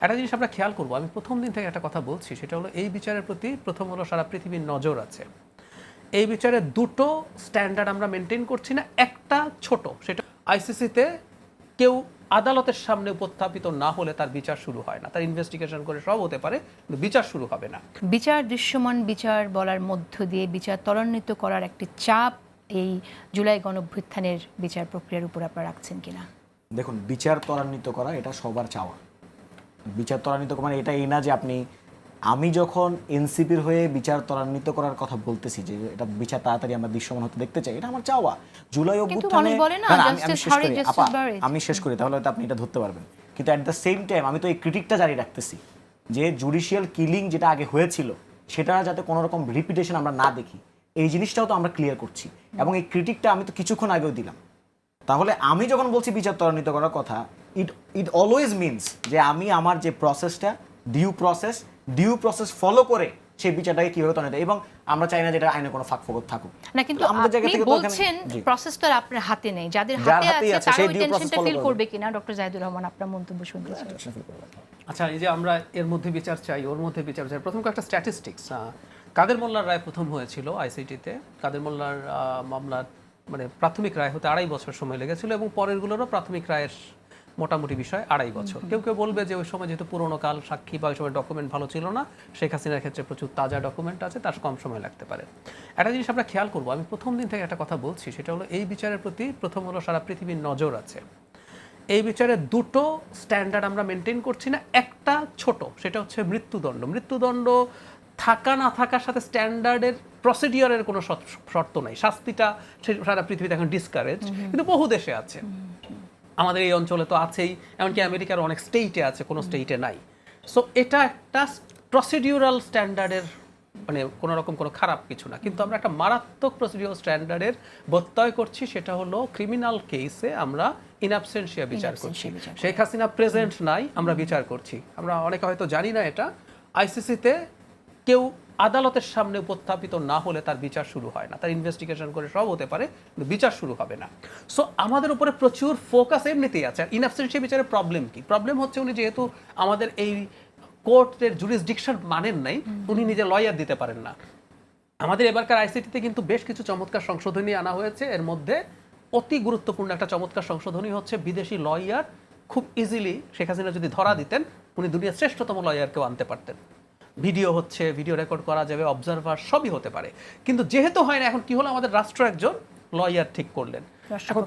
একটা জিনিস আমরা খেয়াল করবো, আমি প্রথম দিন থেকে একটা কথা বলছি, সেটা হলো এই বিচারের প্রতি প্রথম হলো সারা পৃথিবীর নজর আছে। এই বিচারে দুটো স্ট্যান্ডার্ড আমরা মেনটেন করছি না, একটা ছোট, সেটা আইসিসিতে কেউ আদালতের সামনে উপস্থাপিত না হলে তার বিচার শুরু হয় না। তার ইনভেস্টিগেশন করে সব হতে পারে, কিন্তু বিচার শুরু হবে না। বিচার দৃশ্যমান বিচার বলার মধ্য দিয়ে বিচার ত্বরান্বিত করার একটি চাপ এই জুলাই গণঅভ্যুত্থানের বিচার প্রক্রিয়ার উপর আপনারা রাখছেন কিনা? দেখুন, বিচার ত্বরান্বিত করা এটা সবার চাওয়া। বিচার ত্বরান্বিত মানে এটা এই না যে আমি যখন এনসিপির হয়ে বিচার ত্বরান্বিত করার কথা বলতেছি যে এটা বিচার তাড়াতাড়ি আমরা দৃশ্যমান হতে দেখতে চাই, এটা আমার চাওয়া। জুলাই অভ্যুত্থানে আমি শেষ করি তাহলে হয়তো আপনি এটা ধরতে পারবেন। কিন্তু অ্যাট দ্য সেম টাইম আমি তো এই ক্রিটিকটা জারি রাখতেছি যে জুডিশিয়াল কিলিং যেটা আগে হয়েছিল সেটা যাতে কোনো রকম রিপিটেশন আমরা না দেখি, এই জিনিসটাও তো আমরা ক্লিয়ার করছি। এবং এই ক্রিটিকটা আমি তো কিছুক্ষণ আগেও দিলাম। তাহলে আমি যখন বলছি বিচার ত্বরান্বিত করার কথা, ইট অলওয়েজ মিনস যে আমি আমার যে প্রসেসটা ডিউ প্রসেস ফলো করে সেই বিচারটাকে কিভাবে ত্বরান্বিত, এবং আমরা চাই না যেটা আইনে কোনো ফাঁকফোকর থাকুক না। কিন্তু আপনি বলছেন প্রসেস তো আপনার হাতে নেই, যাদের হাতে আছে তারা ওই টেনশনটা ফিল করবে কিনা? ডক্টর জাহিদুর রহমান, আপনার মন্তব্য শুনতে চাই। আচ্ছা, এই যে আমরা এর মধ্যে বিচার চাই, ওর মধ্যে বিচার চাই, প্রথম একটা স্ট্যাটিস্টিক্স। কাদের মোল্লার রায় প্রথম হয়েছিল আইসিটিতে, কাদের মোল্লার মামলার মানে প্রাথমিক রায় হতে 2.5 বছর সময় লেগেছিল, এবং পরেরগুলোরও প্রাথমিক রায়ের মোটামুটি বিষয় 2.5 বছর। কেউ কেউ বলবে যে ওই সময় যেহেতু পুরোনো কাল সাক্ষী বা ওই সময় ডকুমেন্ট ভালো ছিল না, শেখ হাসিনার ক্ষেত্রে প্রচুর তাজা ডকুমেন্ট আছে, তার কম সময় লাগতে পারে। একটা জিনিস আমরা খেয়াল করবো, আমি প্রথম দিন থেকে একটা কথা বলছি, সেটা হলো এই বিচারের প্রতি প্রথম হলো সারা পৃথিবীর নজর আছে। এই বিচারে দুটো স্ট্যান্ডার্ড আমরা মেনটেন করছি না, একটা ছোট, সেটা হচ্ছে মৃত্যুদণ্ড। মৃত্যুদণ্ড থাকা না থাকার সাথে স্ট্যান্ডার্ডের প্রসিডিওরের কোনো শর্ত নাই। শাস্তিটা সারা পৃথিবীতে এখন ডিসকারেজ, কিন্তু বহু দেশে আছে, আমাদের এই অঞ্চলে তো আছেই, এমনকি আমেরিকার অনেক স্টেটে আছে, কোনো স্টেটে নাই। সো এটা একটা প্রসিডিউরাল স্ট্যান্ডার্ডের মানে কোনো রকম কোনো খারাপ কিছু না, কিন্তু আমরা একটা মারাত্মক প্রসিডিউরাল স্ট্যান্ডার্ডের ব্যত্যয় করছি। সেটা হলো ক্রিমিনাল কেসে আমরা ইন অ্যাবসেন্সিয়া বিচার করছি। শেখ হাসিনা প্রেজেন্ট নাই, আমরা বিচার করছি। আমরা অনেকে হয়তো জানি না এটা, আইসিসিতে কেউ আদালতের সামনে উপস্থাপিত না হলে তার বিচার শুরু হয় না। তার ইনভেস্টিগেশন করে সব হতে পারে, কিন্তু বিচার শুরু হবে না। সো আমাদের উপরে প্রচুর ফোকাস এমনিতেই আছে। আর ইন অ্যাবসেন্সিয়া বিচারের প্রবলেম কি? প্রবলেম হচ্ছে উনি যেহেতু আমাদের এই কোর্টের জুরিসডিকশন মানেন নাই, উনি নিজে লয়ার দিতে পারেন না। আমাদের এবারকার আইসিটিতে কিন্তু বেশ কিছু চমৎকার সংশোধনী আনা হয়েছে। এর মধ্যে অতি গুরুত্বপূর্ণ একটা চমৎকার সংশোধনী হচ্ছে বিদেশি লয়ার খুব ইজিলি শেখ হাসিনা যদি ধরা দিতেন, উনি দুনিয়ার শ্রেষ্ঠতম লয়ারকেও আনতে পারতেন। ভিডিও হচ্ছে, ভিডিও রেকর্ড করা যাবে, অবজারভার সবই হতে পারে। কিন্তু যেহেতু হয় না, এখন কি হলো, আমাদের রাষ্ট্র একজন লয়ার ঠিক করলেন, এখন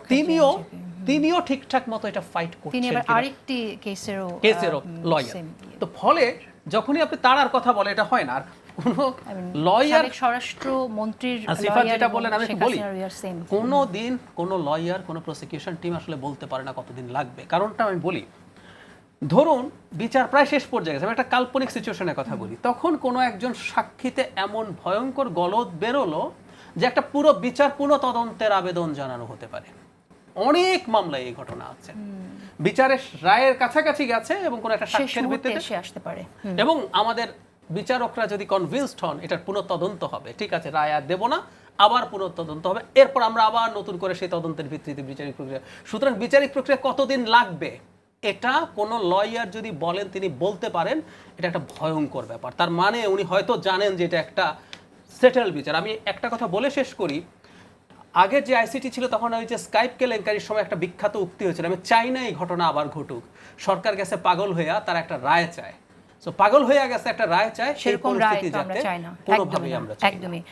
তিনিও ঠিকঠাক মতো এটা ফাইট করছেন, আরেকটি কেসেরও লয়ার। তো ফলে যখনই আপনি তার কথা বলে, এটা হয় না। আর কোনো লয়ার, স্বরাষ্ট্র মন্ত্রীর সিফাত যেটা বলেন, আমি বলি কোনো দিন কোনো লয়ার কোনো প্রসিকিউশন টিম আসলে বলতে পারে না কতদিন লাগবে। কারণটা আমি বলি, ধরুন বিচার প্রায় শেষ পর্যায়ে গেছে, আমি একটা কাল্পনিক সিচুয়েশনের কথা বলি, তখন কোনো একজন সাক্ষীতে এমন ভয়ঙ্কর গলদ বেরোলো যে একটা পুরো বিচার পুনঃ তদন্তের আবেদন জানানো হতে পারে। অনেক মামলায় এই ঘটনা আছে, বিচারের রায়ের কাছাকাছি গেছে এবং কোনো একটা সাক্ষীর ভিত্তিতে আসতে পারে, এবং আমাদের বিচারকরা যদি কনভিন্সড হন এটার পুনঃ তদন্ত হবে, ঠিক আছে রায় আর দেবো না, আবার পুনঃ তদন্ত হবে, এরপর আমরা আবার নতুন করে সেই তদন্তের ভিত্তিতে বিচারিক প্রক্রিয়া। সুতরাং বিচারিক প্রক্রিয়া কতদিন লাগবে, এটা কোনো লয়ার যদি বলেন, তিনি বলতে পারেন, এটা একটা ভয়ঙ্কর ব্যাপার। তার মানে উনি হয়তো জানেন যে এটা একটা সেটেল বিচার। আমি একটা কথা বলে শেষ করি, আগের যে আইসিটি ছিল তখন ওই যে স্কাইপ কেলেঙ্কারির সময় একটা বিখ্যাত উক্তি হয়েছিল, আমি চাই না এই ঘটনা আবার ঘটুক। সরকার গেছে পাগল হইয়া, তার একটা রায় চায়। সো পাগল হয়ে গেছে, একটা রায় চায়, সেই পরিস্থিতি যাতে কোনোভাবেই আমরা চাই না। একদমই।